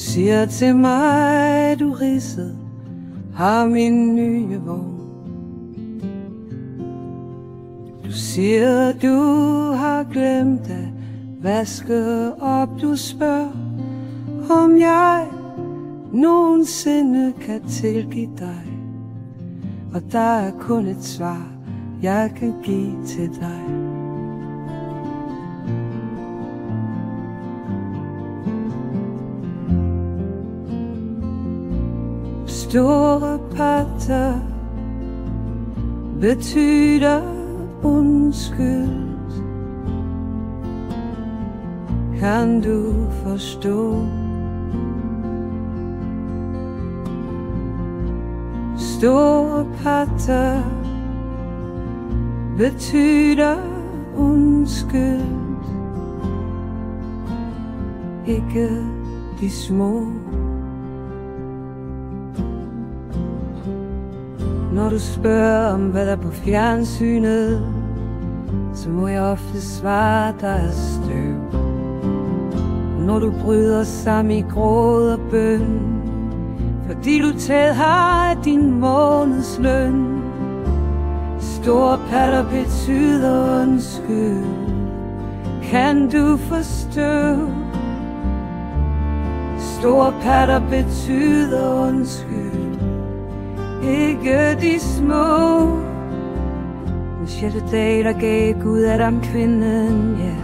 siger til mig, du ridset har min nye vogn. Du siger, du har glemt at vaske op. Du spørger, om jeg nogensinde kan tilgive dig. Og der er kun et svar, jeg kan give til dig. Store patter betyder undskyld. Kan du forstå? Store patter betyder undskyld. Ikke de små. Når du spørger om hvad der er på fjernsynet, så må jeg ofte svare, der er støv. Når du bryder sammen i gråd og bøn, fordi du tæt har din månedsløn. Store patter betyder undskyld. Kan du forstå? Store patter betyder undskyld. Ikke de små. Den 6. dag, der gav Gud Adam kvinden, ja.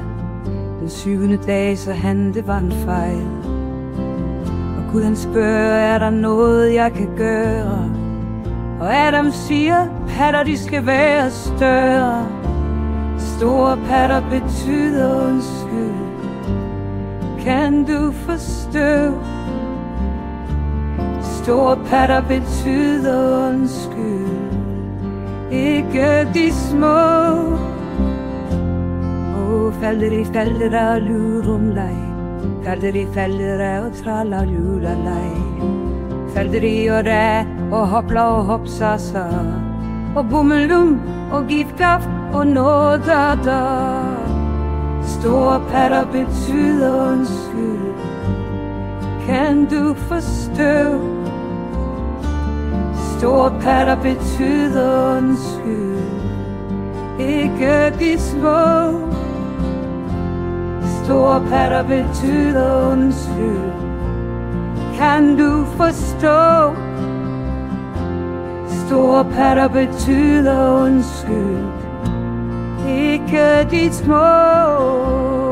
Den 7. dag, så han, det var en fejl. Og Gud han spørger, er der noget jeg kan gøre? Og Adam siger, patter de skal være større. Store patter betyder undskyld. Kan du forstå? Store patter betyder undskyld. Ikke de små. Falder der lurum lej. Falder der og traller lulalej. Falder og der og hopla og hopsasa. Og bummelum og giftgaf og noget der. Store patter betyder undskyld. Kan du forstå? Store patter betyder undskyld. Ikke de små. Store patter betyder undskyld. Kan du forstå? Store patter betyder undskyld. Ikke de små.